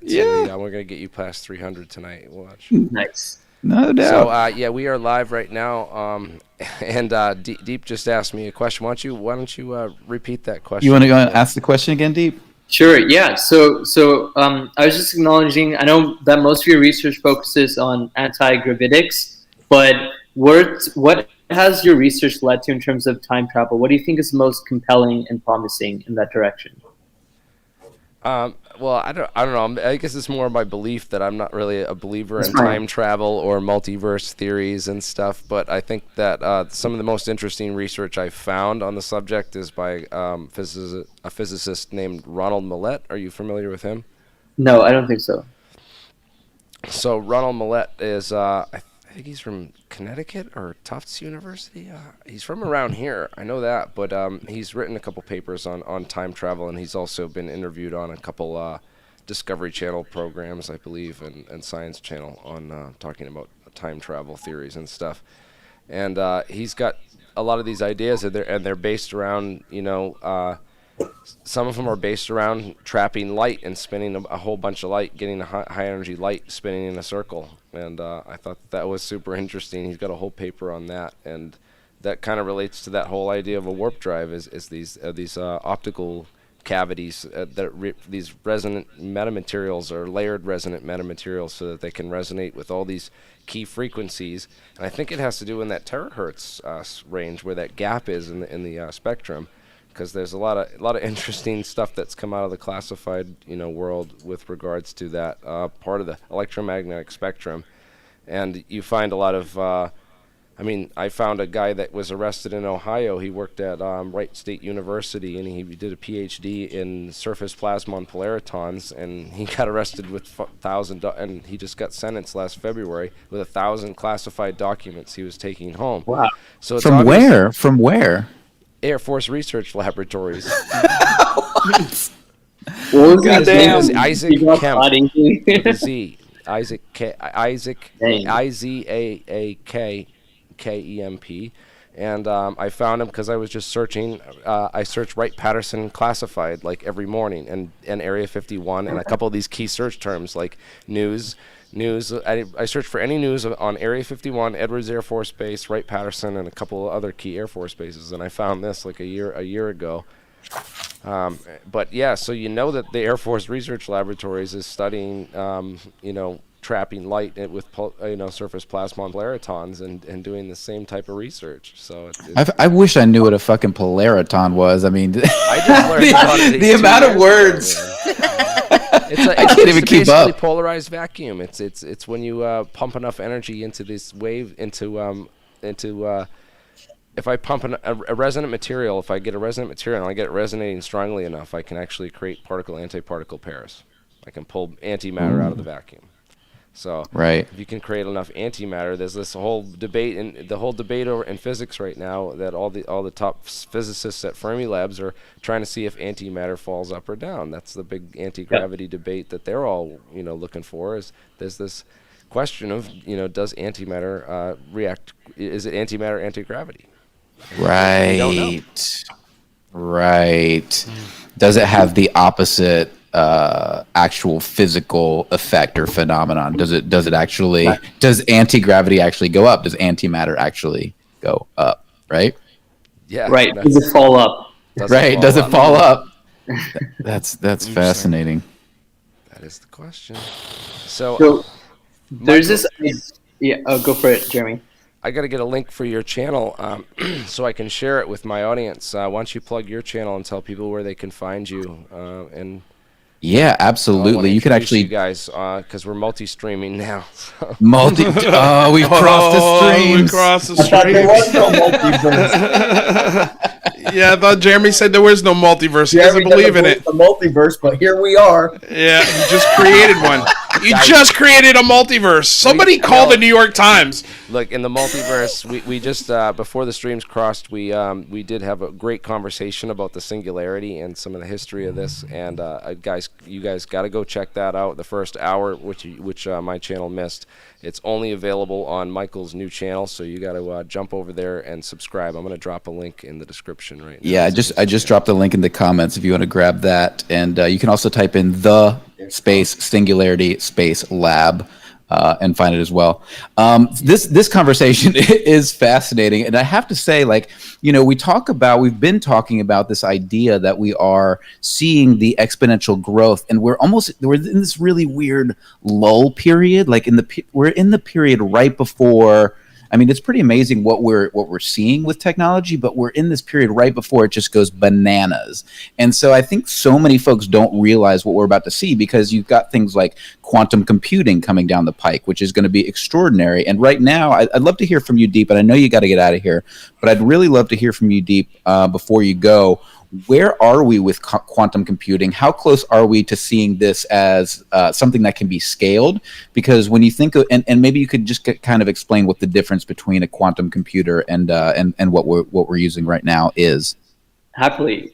Yeah, we're gonna get you past 300 tonight. Watch. Nice. No doubt. So we are live right now. And Deep just asked me a question. Why don't you repeat that question? You want to go and ask the question again, Deep? Sure. Yeah. So I was just acknowledging. I know that most of your research focuses on anti-gravitics, but what has your research led to in terms of time travel? What do you think is most compelling and promising in that direction? Well, I don't know. I guess it's more my belief that I'm not really a believer in time travel or multiverse theories and stuff. But I think that some of the most interesting research I've found on the subject is by a physicist named Ronald Millett. Are you familiar with him? No, I don't think so. So Ronald Millett is, I think he's from Connecticut or Tufts University. He's from around here. I know that, but he's written a couple papers on time travel, and he's also been interviewed on a couple Discovery Channel programs, I believe, and Science Channel on talking about time travel theories and stuff. And he's got a lot of these ideas, and they're based around, some of them are based around trapping light and spinning a whole bunch of light, getting a high energy light spinning in a circle. And I thought that was super interesting. He's got a whole paper on that, and that kind of relates to that whole idea of a warp drive. Is these optical cavities these resonant metamaterials or layered resonant metamaterials, so that they can resonate with all these key frequencies. And I think it has to do in that terahertz range where that gap is in the spectrum. Because there's a lot of interesting stuff that's come out of the classified world with regards to that part of the electromagnetic spectrum, and you find a lot of. I found a guy that was arrested in Ohio. He worked at Wright State University, and he did a PhD in surface plasmon polaritons, and he got arrested with 1,000, and he just got sentenced last February with 1,000 classified documents he was taking home. Wow! So it's From where? From where? Air Force Research Laboratories. Well, his name is Isaac Kemp. Isaac Kemp. And I found him because I was just searching. I searched Wright-Patterson classified like every morning, and Area 51, and a couple of these key search terms like news. I searched for any news on Area 51, Edwards Air Force Base, Wright-Patterson, and a couple of other key Air Force bases, and I found this like a year ago. But yeah, so that the Air Force Research Laboratories is studying, trapping light with surface plasmon polaritons and doing the same type of research. So I wish I knew what a fucking polariton was. I mean, I just learned about it the amount of words. I can't even keep up. It's polarized vacuum. It's when you pump enough energy into this wave if I pump a resonant material, if I get a resonant material and I get it resonating strongly enough, I can actually create particle-antiparticle pairs. I can pull antimatter out of the vacuum. So if you can create enough antimatter, there's this whole debate in physics right now that all the top physicists at Fermilabs are trying to see if antimatter falls up or down. That's the big anti-gravity debate that they're all looking for. Is there's this question of does antimatter react? Is it antimatter anti-gravity? Right. Does it have the opposite actual physical effect or phenomenon? Does anti-gravity actually go up? Does antimatter actually go up? Right? Yeah. Right. Does it fall up? Does it fall up? That's fascinating. That is the question. So there's this. Yeah. Oh, go for it, Jeremy. I got to get a link for your channel so I can share it with my audience. Why don't you plug your channel and tell people where they can find you? Yeah, absolutely. You can actually, you guys, because we're multi-streaming now. We've crossed the streams. We crossed the I thought there was no multiverse. Yeah, I thought Jeremy said there was no multiverse. He doesn't believe in it. The multiverse, but here we are. Yeah, you just created one. You just created a multiverse. Somebody call the New York Times. Look, in the multiverse, we just before the streams crossed, we did have a great conversation about the singularity and some of the history of this. And you guys got to go check that out. The first hour, which my channel missed, it's only available on Michael's new channel. So you got to jump over there and subscribe. I'm going to drop a link in the description right now. Yeah, I just dropped a link in the comments if you want to grab that. And you can also type in the space Singularity Space Lab. And find it as well. This conversation is fascinating, and I have to say, like, you know, we've been talking about this idea that we are seeing the exponential growth, and we're in this really weird lull period. Like we're in the period right before. I mean, it's pretty amazing what we're seeing with technology, but we're in this period right before it just goes bananas. And so I think so many folks don't realize what we're about to see, because you've got things like quantum computing coming down the pike, which is going to be extraordinary. And right now, I'd love to hear from you, Deep, and I know you got to get out of here, but I'd really love to hear from you, Deep, before you go. Where are we with quantum computing? How close are we to seeing this as something that can be scaled? Because when you think of, and maybe you could just kind of explain what the difference between a quantum computer and what we're using right now is. Happily.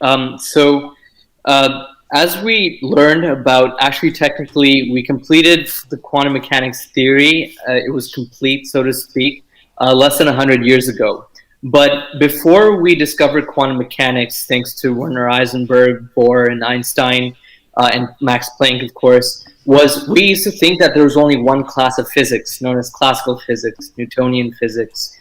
As we learned about, actually technically, we completed the quantum mechanics theory. It was complete, so to speak, less than 100 years ago. But before we discovered quantum mechanics, thanks to Werner Heisenberg, Bohr, and Einstein, and Max Planck, of course, we used to think that there was only one class of physics, known as classical physics, Newtonian physics,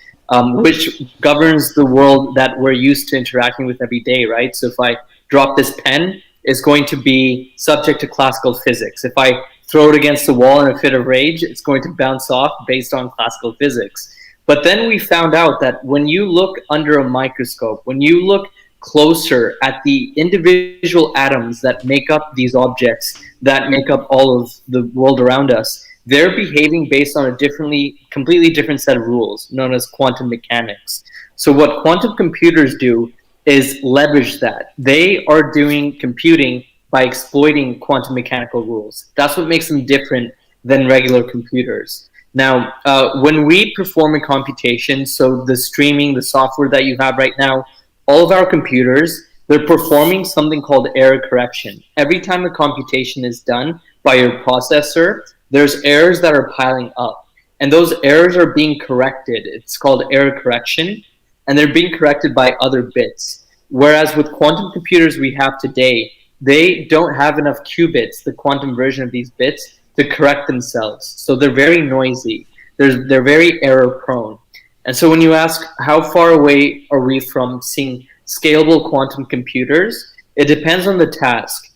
which governs the world that we're used to interacting with every day, right? So if I drop this pen, it's going to be subject to classical physics. If I throw it against the wall in a fit of rage, it's going to bounce off based on classical physics. But then we found out that when you look under a microscope, when you look closer at the individual atoms that make up these objects, that make up all of the world around us, they're behaving based on a completely different set of rules, known as quantum mechanics. So what quantum computers do is leverage that. They are doing computing by exploiting quantum mechanical rules. That's what makes them different than regular computers. Now, when we perform a computation, so the streaming, the software that you have right now, all of our computers, they're performing something called error correction. Every time a computation is done by your processor, there's errors that are piling up. And those errors are being corrected. It's called error correction, and they're being corrected by other bits. Whereas with quantum computers we have today, they don't have enough qubits, the quantum version of these bits, to correct themselves. So they're very noisy. They're very error prone. And so when you ask how far away are we from seeing scalable quantum computers, it depends on the task.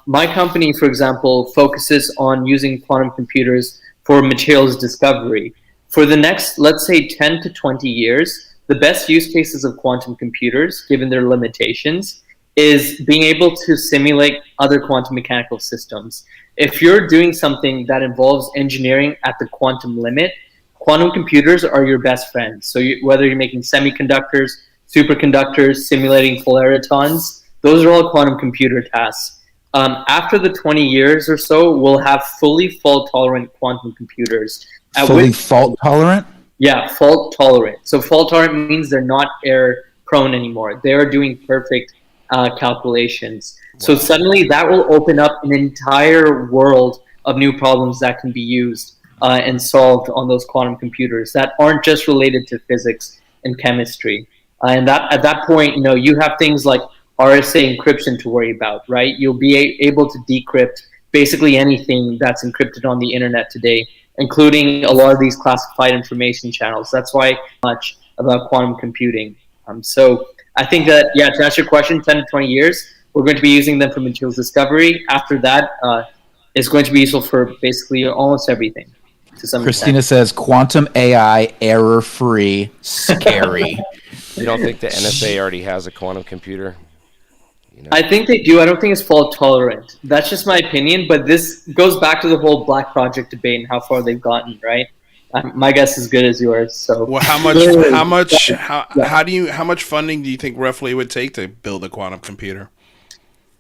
My company, for example, focuses on using quantum computers for materials discovery. For the next, let's say, 10 to 20 years, the best use cases of quantum computers, given their limitations, is being able to simulate other quantum mechanical systems. If you're doing something that involves engineering at the quantum limit, quantum computers are your best friend. So whether you're making semiconductors, superconductors, simulating polaritons, those are all quantum computer tasks. After the 20 years or so, we'll have fully fault-tolerant quantum computers. Fully fault-tolerant? Yeah, fault-tolerant. So fault-tolerant means they're not error-prone anymore. They're doing perfect calculations. Wow. So suddenly that will open up an entire world of new problems that can be used and solved on those quantum computers that aren't just related to physics and chemistry. And that at that point, you have things like RSA encryption to worry about, right? You'll be able to decrypt basically anything that's encrypted on the internet today, including a lot of these classified information channels. That's why much about quantum computing. So I think that, to answer your question, 10 to 20 years, we're going to be using them for materials discovery. After that, it's going to be useful for basically almost everything. To some Christina extent. says, quantum AI, error-free, scary. You don't think the NSA already has a quantum computer? I think they do. I don't think it's fault-tolerant. That's just my opinion, but this goes back to the whole Black Project debate and how far they've gotten, right? My guess is as good as yours. So, well, how much funding do you think roughly it would take to build a quantum computer?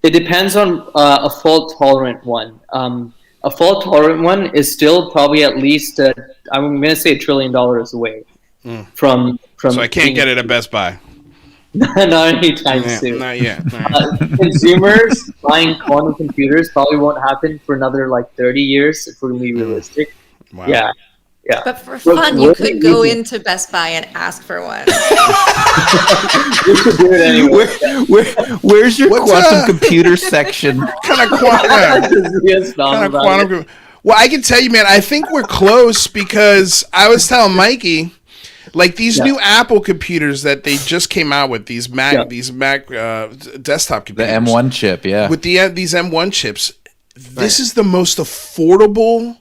It depends on a fault-tolerant one. A fault-tolerant one is still probably at least, I'm going to say $1 trillion away from. So I can't get it at Best Buy. Not anytime soon. Not yet. Consumers buying quantum computers probably won't happen for another 30 years if we're going to be realistic. Wow. Yeah. Yeah. But for fun, you could go into Best Buy and ask for one. You should do it anyway. Where's your What's quantum computer section? Kind of quantum. Well, I can tell you, man, I think we're close because I was telling Mikey, like these new Apple computers that they just came out with, these Mac desktop computers. The M1 chip, yeah. With these M1 chips, this is the most affordable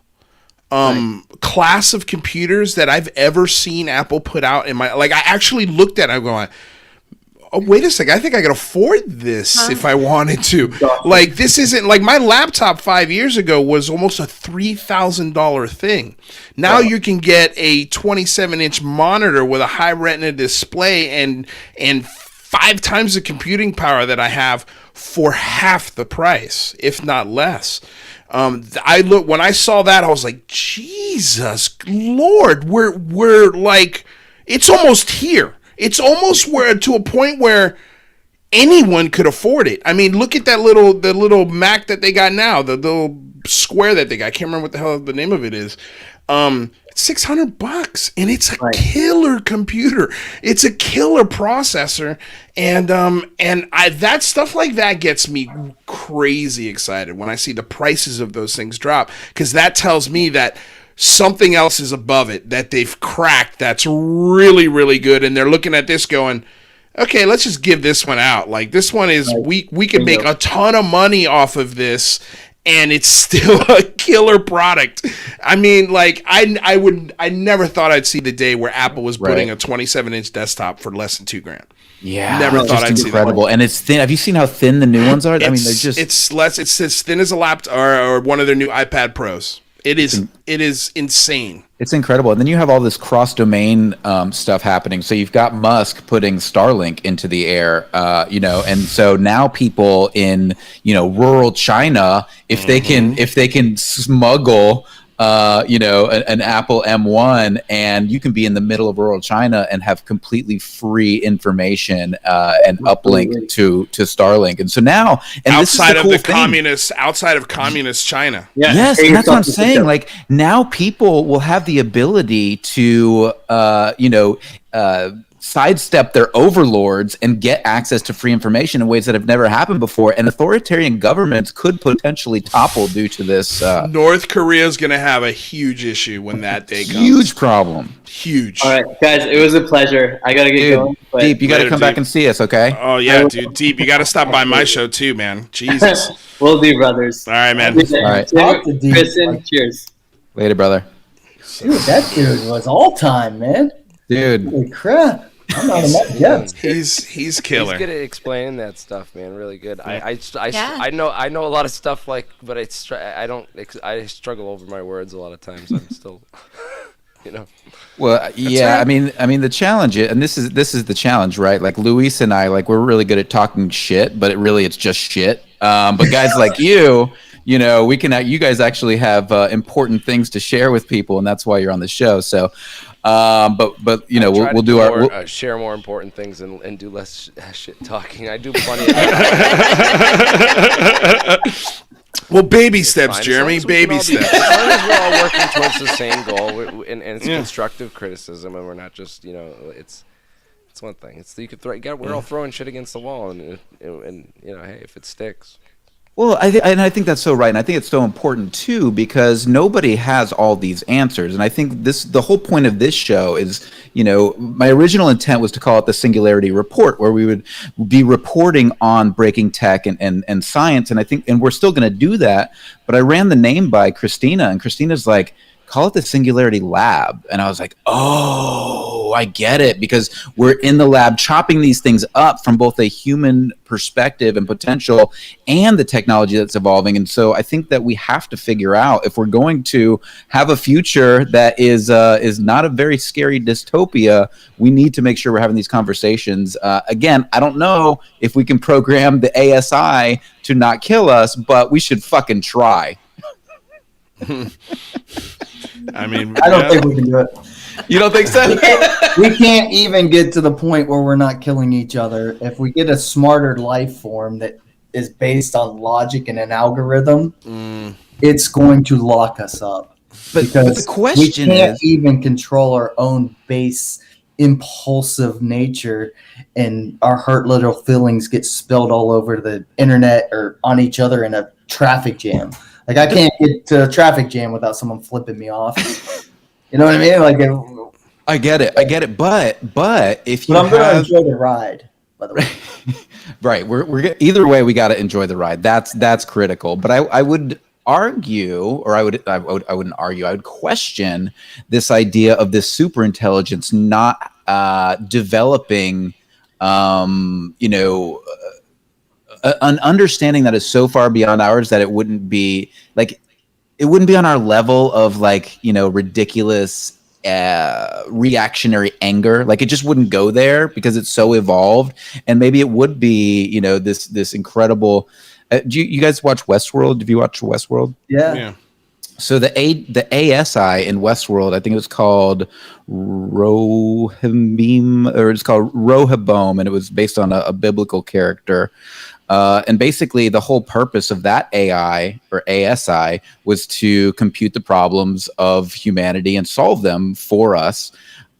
class of computers that I've ever seen Apple put out in my, like I actually looked at it, I'm going, oh, wait a second, I think I could afford this if I wanted to. Like, this isn't, like, my laptop 5 years ago was almost a $3,000 thing. Now you can get a 27-inch monitor with a high retina display and 5 times the computing power that I have for half the price, if not less. When I saw that, I was like, Jesus Lord, we're like, it's almost here. It's almost to a point where anyone could afford it. I mean, look at the little Mac that they got now, the little square that they got. I can't remember what the hell the name of it is. It's $600, and it's a killer computer. It's a killer processor, and that stuff like that gets me crazy excited when I see the prices of those things drop, because that tells me that something else is above it that they've cracked that's really, really good, and they're looking at this going, okay, let's just give this one out. Like, this one is, we can make a ton of money off of this, and it's still a killer product. I mean, like, I never thought I'd see the day where Apple was putting a 27-inch desktop for less than $2,000. Yeah, never thought I'd see that. Incredible, and it's thin. Have you seen how thin the new ones are? I mean, they're just it's as thin as a laptop or one of their new iPad Pros. It is insane. It's incredible. And then you have all this cross-domain stuff happening. So you've got Musk putting Starlink into the air, and so now people in, rural China, if they can smuggle an Apple M1, and you can be in the middle of rural China and have completely free information and uplink to Starlink. And so now, and outside this is of cool the thing. outside of communist China. Yeah. Yes, and that's what I'm saying. Like, now people will have the ability to, sidestep their overlords and get access to free information in ways that have never happened before. And authoritarian governments could potentially topple due to this. North Korea is going to have a huge issue when that day comes. Huge problem. Huge. All right, guys, it was a pleasure. I got to get going. But Deep, you got to come back and see us, okay? Oh, yeah, dude. Deep, you got to stop by my show, too, man. Jesus. We'll do, brothers. All right, man. All right. Kristen, cheers. Later, brother. Dude, that dude was all time, man. Dude. Holy crap. I'm not a Met yet. He's killer. He's good at explaining that stuff, man. Really good. Yeah. I know a lot of stuff, like, but I struggle over my words a lot of times. I'm still, Well, yeah, right. I mean, the challenge, and this is the challenge, right? Like, Luis and I, like, we're really good at talking shit, but it's just shit. But guys like you guys actually have important things to share with people, and that's why you're on the show. So, but we'll do our share more important things and do less shit talking. I do plenty of that. Well, baby steps, Jeremy. Baby steps. As long as we're all working towards the same goal, and it's constructive criticism, and we're not just, it's one thing. It's you could we're all throwing shit against the wall, and hey, if it sticks. Well, I think that's so right, and I think it's so important too, because nobody has all these answers, and I think the whole point of this show is, my original intent was to call it the Singularity Report, where we would be reporting on breaking tech and science, and we're still going to do that. But I ran the name by Christina, and Christina's like, call it the Singularity Lab. And I was like, oh, I get it, because we're in the lab chopping these things up from both a human perspective and potential and the technology that's evolving. And so I think that we have to figure out, if we're going to have a future that is not a very scary dystopia, we need to make sure we're having these conversations. Again, I don't know if we can program the ASI to not kill us, but we should fucking try. I mean, I don't think we can do it. You don't think so? We can't even get to the point where we're not killing each other. If we get a smarter life form that is based on logic and an algorithm, it's going to lock us up. but because the question we can't is, even control our own base impulsive nature, and our hurt little feelings get spilled all over the internet or on each other in a traffic jam. Like I can't get to a traffic jam without someone flipping me off. You know what I mean? Like, I get it. But if you but I'm going to have enjoy the ride, by the way. right, we're either way, we got to enjoy the ride. That's critical. But I would argue, or I wouldn't argue. I would question this idea of this super intelligence not developing, an understanding that is so far beyond ours that it wouldn't be on our level of ridiculous reactionary anger. Like it just wouldn't go there because it's so evolved. And maybe it would be this incredible do you guys watch Westworld? Have you watched Westworld? Yeah. So the ASI in Westworld, I think it was called Rohibim, or it's called Rohibom, and it was based on a biblical character. And basically, the whole purpose of that AI or ASI was to compute the problems of humanity and solve them for us.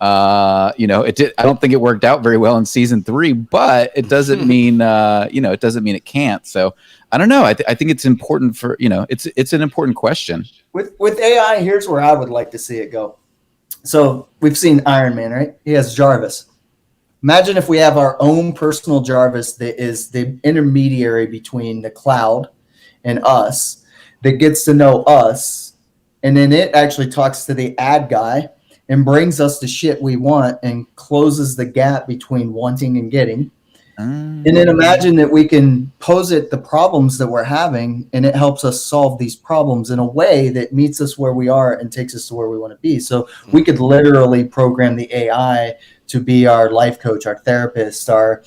It did. I don't think it worked out very well in season 3, but it doesn't mean it doesn't mean it can't. So I don't know. I think it's important for it's an important question. With AI, here's where I would like to see it go. So we've seen Iron Man, right? He has Jarvis. Imagine if we have our own personal Jarvis that is the intermediary between the cloud and us, that gets to know us, and then it actually talks to the ad guy and brings us the shit we want and closes the gap between wanting and getting. And then imagine that we can pose it the problems that we're having, and it helps us solve these problems in a way that meets us where we are and takes us to where we want to be. So we could literally program the AI to be our life coach, our therapist, our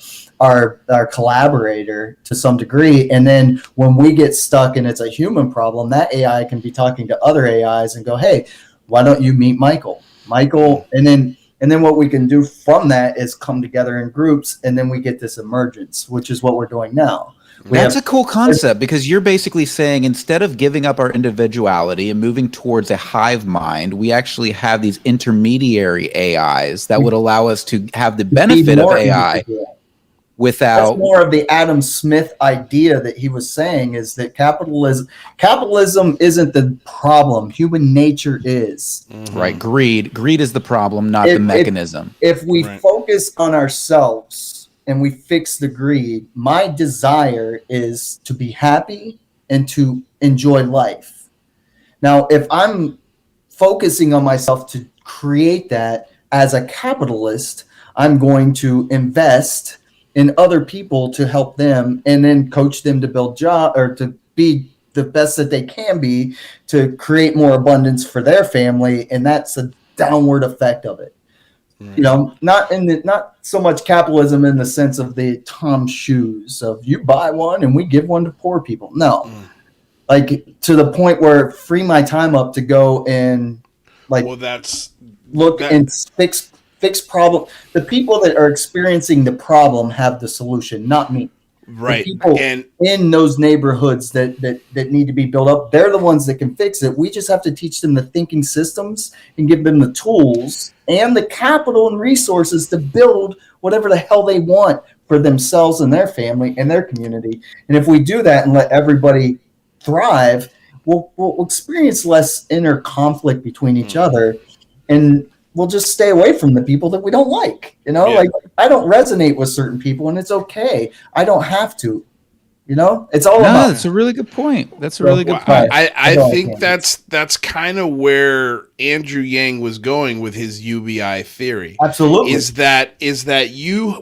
collaborator to some degree. And then when we get stuck and it's a human problem, that AI can be talking to other AIs and go, hey, why don't you meet Michael? And then what we can do from that is come together in groups, and then we get this emergence, which is what we're doing now. That's a cool concept, because you're basically saying instead of giving up our individuality and moving towards a hive mind, we actually have these intermediary AIs that would allow us to have the benefit of AI without. That's more of the Adam Smith idea that he was saying, is that capitalism isn't the problem. Human nature is. Right. Greed is the problem, not the mechanism. If we focus on ourselves and we fix the greed, my desire is to be happy and to enjoy life. Now, if I'm focusing on myself to create that as a capitalist, I'm going to invest in other people to help them and then coach them to build job or to be the best that they can be to create more abundance for their family. And that's a downward effect of it. Not so much capitalism in the sense of the Tom shoes of you buy one and we give one to poor people. No, like to the point where free my time up to go and and fix problem. The people that are experiencing the problem have the solution, not me. Right. The people in those neighborhoods that need to be built up, they're the ones that can fix it. We just have to teach them the thinking systems and give them the tools and the capital and resources to build whatever the hell they want for themselves and their family and their community. And if we do that and let everybody thrive, we'll experience less inner conflict between each other, and we'll just stay away from the people that we don't like. Like I don't resonate with certain people, and it's okay. I don't have to. It's all about. That's a really good point. That's a really good point. I think that's kind of where Andrew Yang was going with his UBI theory. Absolutely. Is that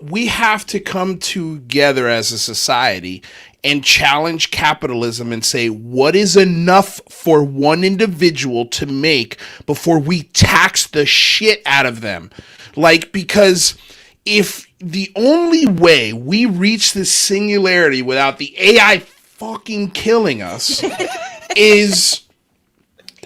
we have to come together as a society and challenge capitalism and say, what is enough for one individual to make before we tax the shit out of them? Because if the only way we reach this singularity without the AI fucking killing us is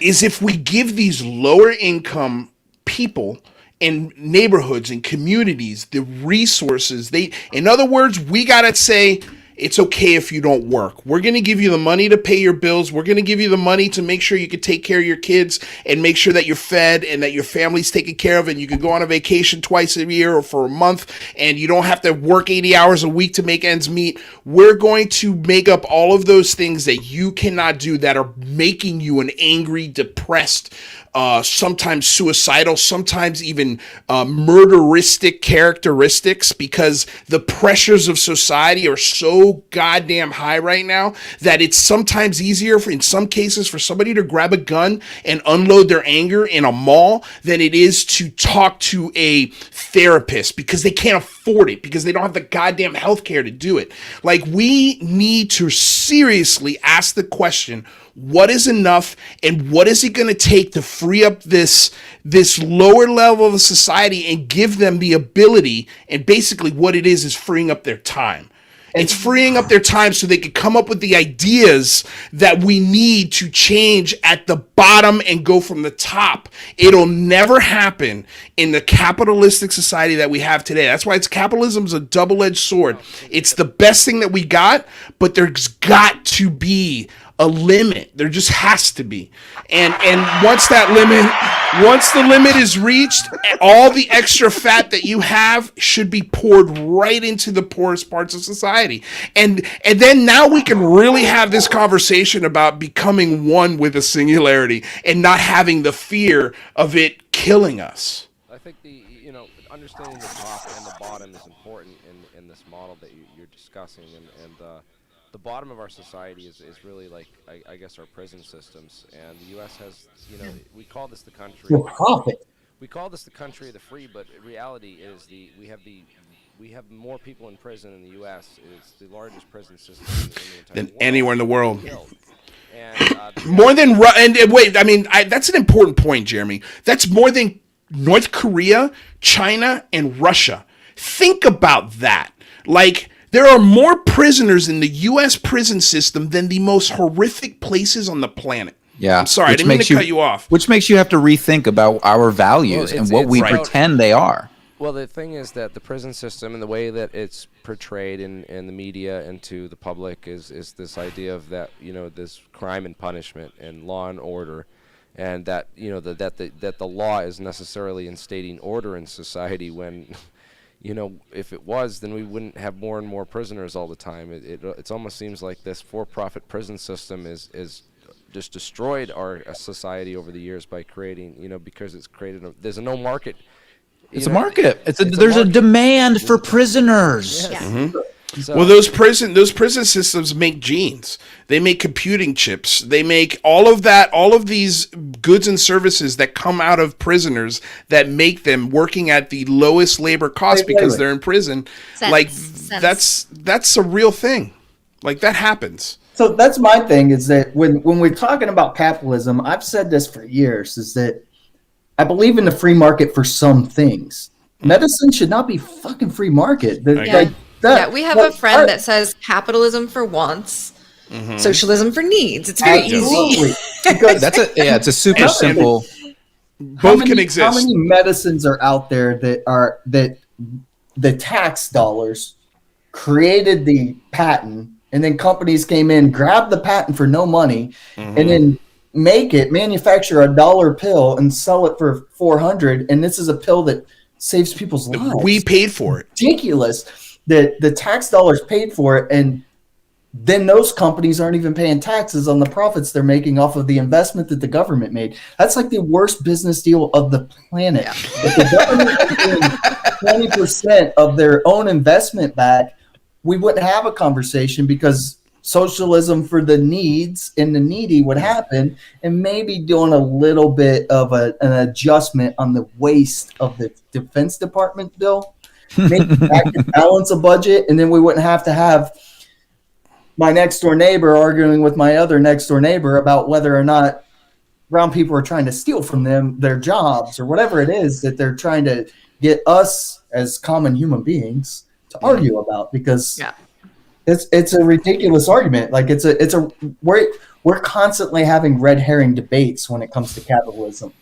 if we give these lower income people in neighborhoods and communities the resources in other words, we gotta say, it's okay if you don't work. We're going to give you the money to pay your bills. We're going to give you the money to make sure you can take care of your kids and make sure that you're fed and that your family's taken care of, and you can go on a vacation twice a year or for a month, and you don't have to work 80 hours a week to make ends meet. We're going to make up all of those things that you cannot do that are making you an angry, depressed, sometimes suicidal, sometimes even murderistic characteristics, because the pressures of society are so goddamn high right now that it's sometimes easier in some cases for somebody to grab a gun and unload their anger in a mall than it is to talk to a therapist, because they can't afford it, because they don't have the goddamn healthcare to do it. Like, we need to seriously ask the question, what is enough, and what is it going to take to free up this lower level of society and give them the ability? And basically what it is freeing up their time. It's freeing up their time so they can come up with the ideas that we need to change at the bottom and go from the top. It'll never happen in the capitalistic society that we have today. That's why capitalism is a double-edged sword. It's the best thing that we got, but there's got to be a limit. There just has to be. And once the limit is reached, all the extra fat that you have should be poured right into the poorest parts of society. And then now we can really have this conversation about becoming one with a singularity and not having the fear of it killing us. I think understanding the top and the bottom is important in this model that you're discussing, and the bottom of our society is really like, I guess, our prison systems. And the U.S. has, we call this the country. For profit. We call this the country of the free, but in reality is we have more people in prison in the U.S. It's the largest prison system in the entire Than world. Anywhere in the world. And, More than wait, I mean, that's an important point, Jeremy. That's more than North Korea, China, and Russia. Think about that. Like, there are more prisoners in the U.S. prison system than the most horrific places on the planet. Yeah. I'm sorry, I didn't mean to cut you off. Which makes you have to rethink about our values and what we pretend they are. Well, the thing is that the prison system and the way that it's portrayed in the media and to the public is this idea of that, this crime and punishment and law and order, and that, that the law is necessarily instating order in society when, if it was, then we wouldn't have more and more prisoners all the time. It almost seems like this for-profit prison system is just destroyed our society over the years by creating, because it's created there's no market. It's a market. There's a demand for prisoners. Yeah. Mm-hmm. So, Well, those prison systems make genes. They make computing chips. They make all of these goods and services that come out of prisoners that make them working at the lowest labor cost because they're in prison. That's a real thing. Like, that happens. So that's my thing, is that when we're talking about capitalism, I've said this for years, is that I believe in the free market for some things. Medicine should not be fucking free market. We have a friend that says capitalism for wants, socialism for needs. It's very easy. Because it's a super simple. Both can exist. How many medicines are out there that the tax dollars created the patent, and then companies came in, grabbed the patent for no money, and then manufacture a $1 pill and sell it for $400, and this is a pill that saves people's lives. We paid for it. Ridiculous that the tax dollars paid for it, and then those companies aren't even paying taxes on the profits they're making off of the investment that the government made. That's like the worst business deal of the planet. If the government is getting 20% of their own investment back, we wouldn't have a conversation, because socialism for the needs and the needy would happen, and maybe doing a little bit of an adjustment on the waste of the Defense Department bill, maybe back to balance a budget, and then we wouldn't have to have my next door neighbor arguing with my other next door neighbor about whether or not brown people are trying to steal from them their jobs or whatever it is that they're trying to get us as common human beings to argue about, because it's a ridiculous argument. Like, we're constantly having red herring debates when it comes to capitalism.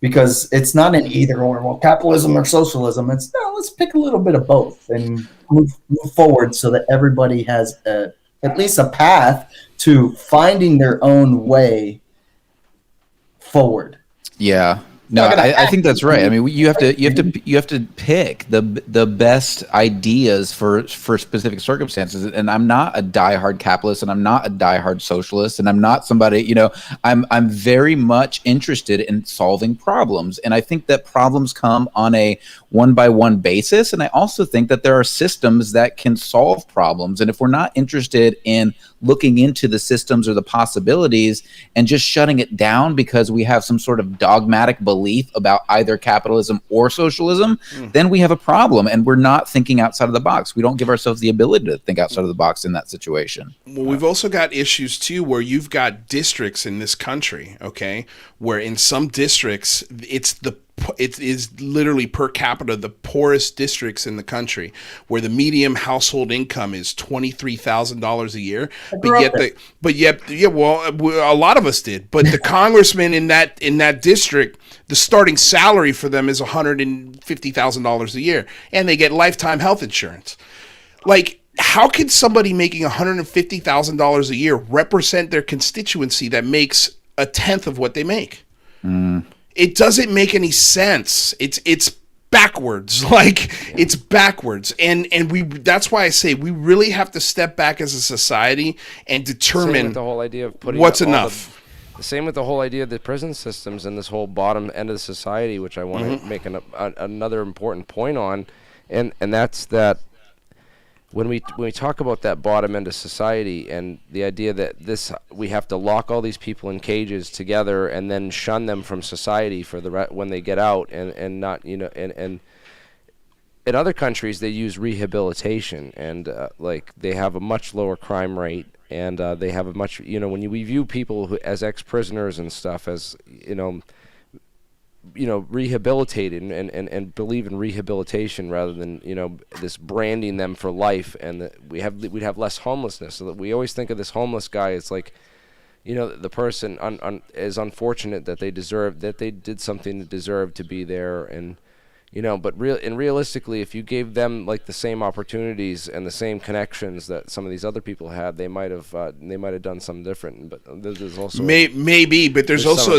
because it's not an either or, well, capitalism or socialism. It's no, let's pick a little bit of both and move forward so that everybody has at least a path to finding their own way forward. Yeah. No, I think that's right. I mean, you have to pick the best ideas for specific circumstances. And I'm not a diehard capitalist, and I'm not a diehard socialist, and I'm not somebody. I'm very much interested in solving problems, and I think that problems come on a one-by-one basis. And I also think that there are systems that can solve problems. And if we're not interested in looking into the systems or the possibilities and just shutting it down because we have some sort of dogmatic belief about either capitalism or socialism, then we have a problem, and we're not thinking outside of the box. We don't give ourselves the ability to think outside of the box in that situation. Well, we've also got issues too where you've got districts in this country, okay, where in some districts it is literally per capita the poorest districts in the country, where the median household income is $23,000 a year. But yet, a lot of us did. But the congressman in that district, the starting salary for them is $150,000 a year, and they get lifetime health insurance. Like, how can somebody making $150,000 a year represent their constituency that makes a tenth of what they make? It doesn't make any sense. It's backwards. Like, it's backwards. And that's why I say we really have to step back as a society and determine the whole idea of putting what's enough. The same with the whole idea of the prison systems and this whole bottom end of the society, which I want to make another important point on, and that's that when we talk about that bottom end of society and the idea that we have to lock all these people in cages together and then shun them from society for when they get out, and not, and in other countries they use rehabilitation, and like they have a much lower crime rate, and they have a much, when we view people who as ex-prisoners and stuff as rehabilitated and believe in rehabilitation rather than this branding them for life, and we'd have less homelessness. So that we always think of this homeless guy as like, the person is unfortunate that they did something to deserve to be there, and but realistically, if you gave them like the same opportunities and the same connections that some of these other people had, they might have done something different. But there's also maybe, but there's also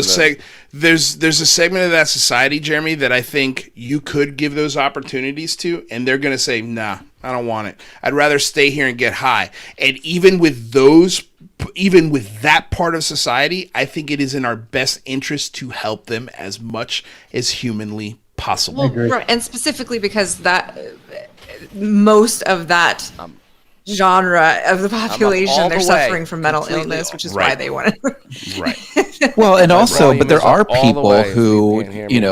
there's a segment of that society, Jeremy, that I think you could give those opportunities to, and they're gonna say, nah, I don't want it. I'd rather stay here and get high. And even with that part of society, I think it is in our best interest to help them as much as humanly possible. Well, right, and specifically because that most of that genre of the population, they're suffering from mental illness, which is why they want it. Right. Well, and also, but there are people who,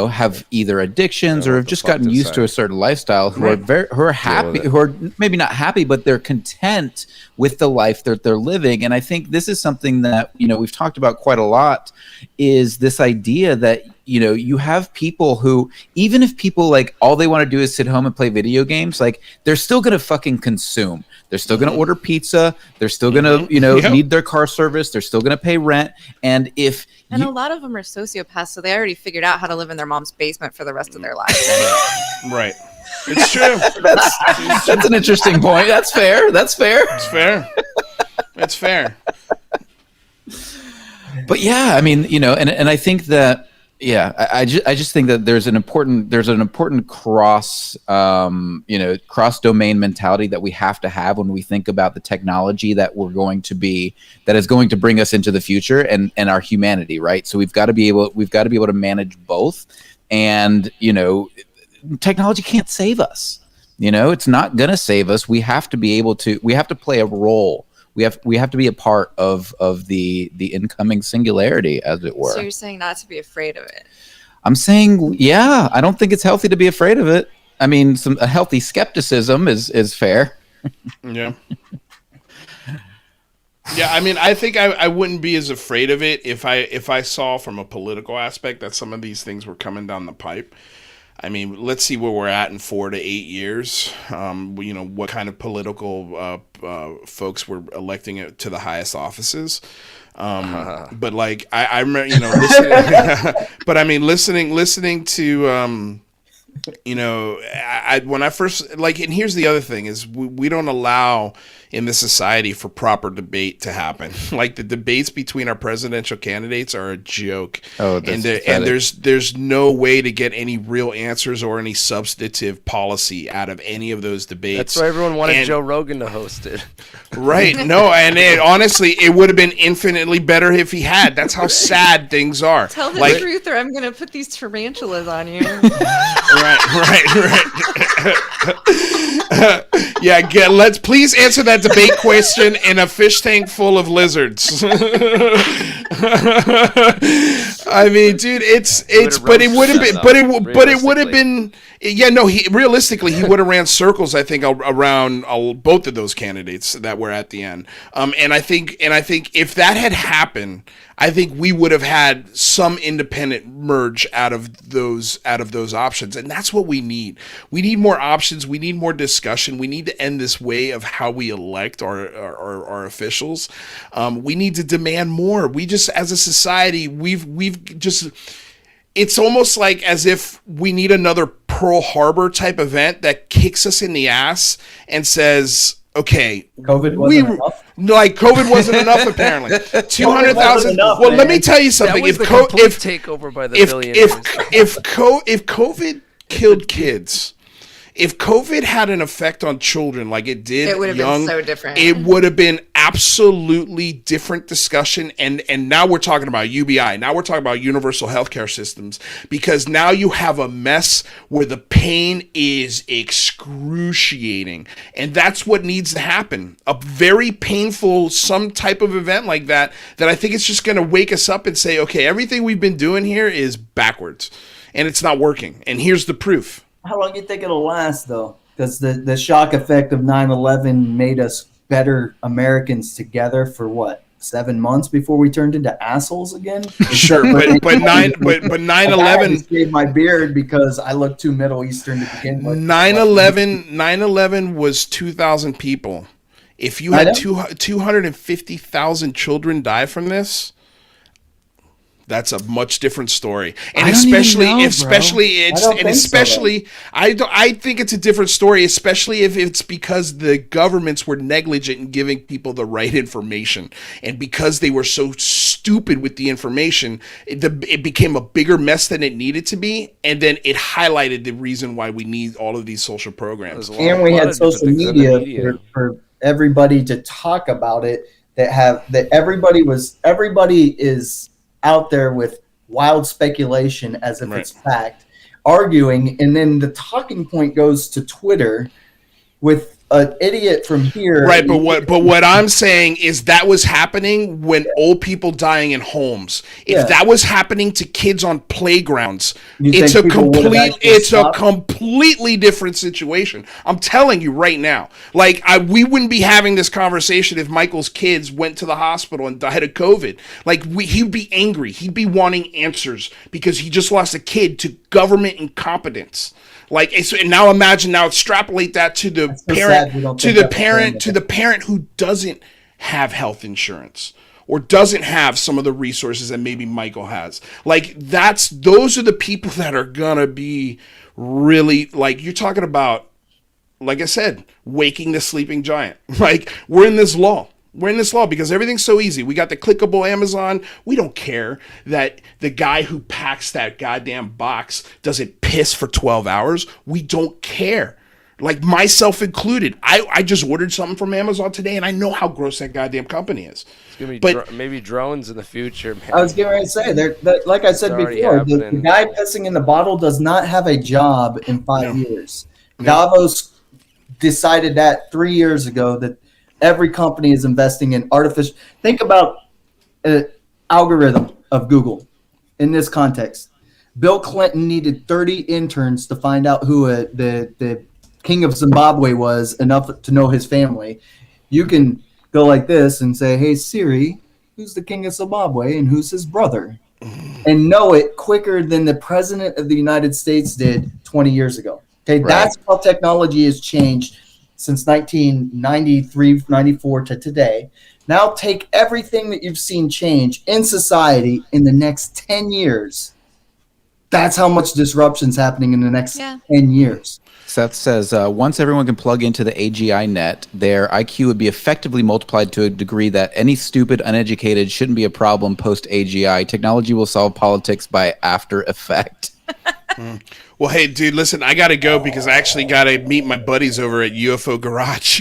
have either addictions or have just gotten used to a certain lifestyle, who are happy, who are maybe not happy, but they're content with the life that they're living. And I think this is something that, we've talked about quite a lot, is this idea that, you have people who, even if people like all they want to do is sit home and play video games, like they're still going to fucking consume. They're still going to order pizza. They're still going to, need their car service. They're still going to pay rent. And a lot of them are sociopaths, so they already figured out how to live in their mom's basement for the rest of their lives. Right. It's true. That's an interesting point. That's fair. It's fair. But yeah, I mean, and I think that, I just think that there's an important cross domain mentality that we have to have when we think about the technology that that is going to bring us into the future and our humanity, right? So we've got to be able to manage both, and technology can't save us. It's not going to save us. We have to play a role. We have to be a part of the incoming singularity, as it were. So you're saying not to be afraid of it? I'm saying, I don't think it's healthy to be afraid of it. I mean, a healthy skepticism is fair. Yeah. Yeah, I mean, I think I wouldn't be as afraid of it if I saw from a political aspect that some of these things were coming down the pipe. I mean, let's see where we're at in 4 to 8 years. What kind of political folks we're electing to the highest offices. But like I remember, you know, listening, but I mean, listening to, you know, when I first, like, and here's the other thing is we don't allow in this society for proper debate to happen. Like the debates between our presidential candidates are a joke. Oh, that's and there's no way to get any real answers or any substantive policy out of any of those debates. That's why everyone wanted Joe Rogan to host it. Right. No, and honestly, it would have been infinitely better if he had. That's how sad things are. Tell the truth or I'm going to put these tarantulas on you. Right. Yeah, let's please answer that debate question in a fish tank full of lizards. I mean, dude, it would have been, yeah, no, realistically, he would have ran circles, I think, around both of those candidates that were at the end. And I think if that had happened, I think we would have had some independent merge out of those options, and that's what we need. We need more options. We need more discussion. We need to end this way of how we elect our officials. We need to demand more. We just, as a society, we've just. It's almost like as if we need another Pearl Harbor type event that kicks us in the ass and says, okay, COVID wasn't enough. Like COVID wasn't enough apparently. 200,000. Well, man. Let me tell you something. If takeover by the billionaires. If COVID killed kids, if COVID had an effect on children like it did, it would have been so different. It would have been absolutely different discussion. And now we're talking about UBI. Now we're talking about universal healthcare systems, because now you have a mess where the pain is excruciating. And that's what needs to happen. A very painful, some type of event like that I think it's just going to wake us up and say, okay, everything we've been doing here is backwards and it's not working. And here's the proof. How long do you think it'll last, though? Because the shock effect of 9/11 made us better Americans together for what, 7 months before we turned into assholes again? Sure, but 9/11 shaved my beard because I look too Middle Eastern to begin with. 9/11 was 2,000 people. If you had 250,000 children die from this, that's a much different story. And I think it's a different story, especially if it's because the governments were negligent in giving people the right information. And because they were so stupid with the information, it became a bigger mess than it needed to be. And then it highlighted the reason why we need all of these social programs. And we had social media for everybody to talk about it, everybody is out there with wild speculation as if it's fact, arguing, and then the talking point goes to Twitter with an idiot from here. Right, but what I'm saying is that was happening when old people dying in homes. If that was happening to kids on playgrounds, it's a completely different situation. I'm telling you right now. Like we wouldn't be having this conversation if Michael's kids went to the hospital and died of COVID. Like he'd be angry. He'd be wanting answers because he just lost a kid to government incompetence. Like, and now extrapolate that to the parent who doesn't have health insurance or doesn't have some of the resources that maybe Michael has. Like those are the people that are gonna be really, like, you're talking about, like I said, waking the sleeping giant. Like we're in this lull. We're in this law because everything's so easy. We got the clickable Amazon. We don't care that the guy who packs that goddamn box doesn't piss for 12 hours. We don't care. Like myself included. I just ordered something from Amazon today, and I know how gross that goddamn company is. It's going to be maybe drones in the future, man. I was getting ready to say, like I said before, the guy pissing in the bottle does not have a job in 5 years. Davos decided that 3 years ago that every company is investing in artificial. Think about an algorithm of Google in this context. Bill Clinton needed 30 interns to find out who the king of Zimbabwe was, enough to know his family. You can go like this and say, hey, Siri, who's the king of Zimbabwe and who's his brother? And know it quicker than the president of the United States did 20 years ago. Okay, right. That's how technology has changed since 1993, 94 to today. Now take everything that you've seen change in society in the next 10 years. That's how much disruption's happening in the next 10 years. Seth says, once everyone can plug into the AGI net, their IQ would be effectively multiplied to a degree that any stupid, uneducated shouldn't be a problem post-AGI. Technology will solve politics by after effect. Well, hey, dude, listen, I got to go because I actually got to meet my buddies over at UFO Garage.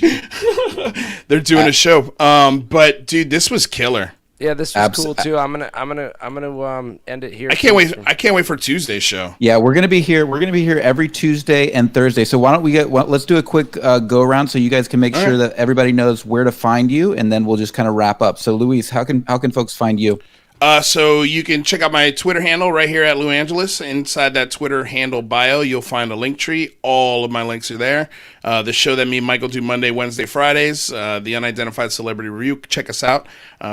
They're doing a show. But, dude, this was killer. Yeah, this was cool too. I'm gonna end it here. I can't wait. I can't wait for Tuesday's show. Yeah, we're gonna be here. We're gonna be here every Tuesday and Thursday. So why don't we let's do a quick go around so you guys can make sure that everybody knows where to find you, and then we'll just kind of wrap up. So Luis, how can folks find you? So you can check out my Twitter handle right here at Lou Angeles. Inside that Twitter handle bio, you'll find a link tree. All of my links are there. The show that me and Michael do Monday, Wednesday, Fridays, the Unidentified Celebrity Review. Check us out.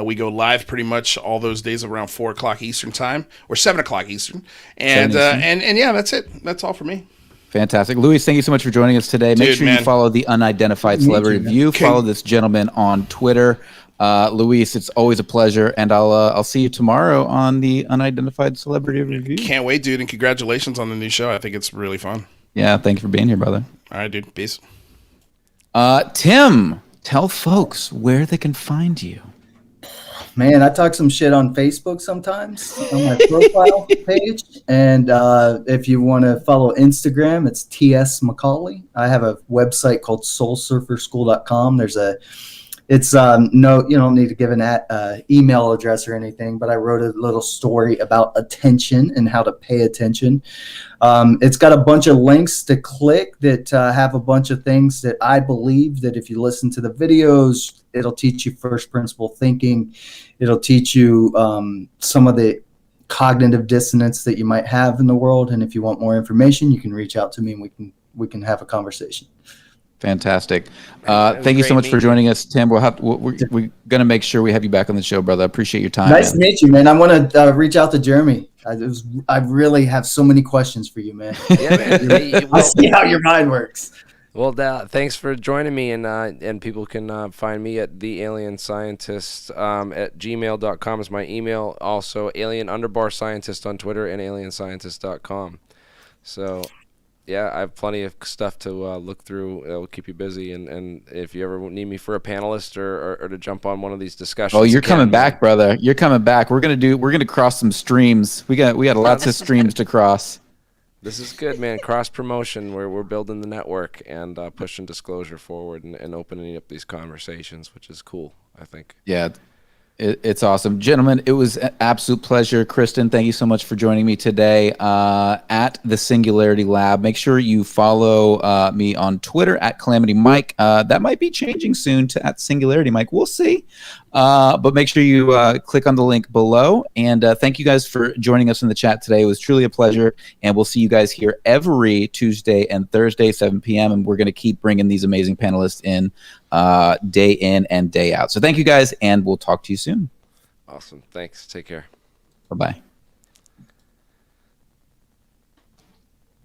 We go live pretty much all those days around 4 o'clock Eastern time or 7 o'clock Eastern. And yeah, that's it. That's all for me. Fantastic. Luis, thank you so much for joining us today. Make sure you follow the Unidentified Celebrity Review. Follow this gentleman on Twitter. Luis, it's always a pleasure, and I'll see you tomorrow on the Unidentified Celebrity Review. Can't wait, dude, and congratulations on the new show. I think it's really fun. Yeah, thank you for being here, brother. All right, dude. Peace. Tim, tell folks where they can find you. Man, I talk some shit on Facebook sometimes on my profile page. And if you want to follow Instagram, it's TS McAuley. I have a website called soulsurferschool.com. It's no, you don't need to give an email address or anything, but I wrote a little story about attention and how to pay attention. It's got a bunch of links to click that have a bunch of things that I believe that if you listen to the videos, it'll teach you first principle thinking. It'll teach you some of the cognitive dissonance that you might have in the world. And if you want more information, you can reach out to me and we can have a conversation. Fantastic. Thank you so much for joining us, Tim. We're going to make sure we have you back on the show, brother. I appreciate your time. Nice to meet you, man. I want to reach out to Jeremy. I really have so many questions for you, man. Yeah, man. I'll see how your mind works. Well, thanks for joining me, and people can find me at thealienscientist at gmail.com is my email. Also, alien_scientist on Twitter and alienscientist.com. So, yeah, I have plenty of stuff to look through. It'll keep you busy, and if you ever need me for a panelist or to jump on one of these discussions. Oh, you're coming back, brother. You're coming back. We're gonna cross some streams. We got lots of streams to cross. This is good, man. Cross promotion. We're building the network and pushing disclosure forward and opening up these conversations, which is cool, I think. Yeah. It's awesome. Gentlemen, it was an absolute pleasure. Kristen, thank you so much for joining me today at the Singularity Lab. Make sure you follow me on Twitter at Calamity Mike. That might be changing soon to at Singularity Mike. We'll see. But make sure you click on the link below. And thank you guys for joining us in the chat today. It was truly a pleasure. And we'll see you guys here every Tuesday and Thursday, 7 p.m. And we're going to keep bringing these amazing panelists in and day out. So thank you guys, and we'll talk to you soon. Awesome. Thanks. Take care. Bye-bye.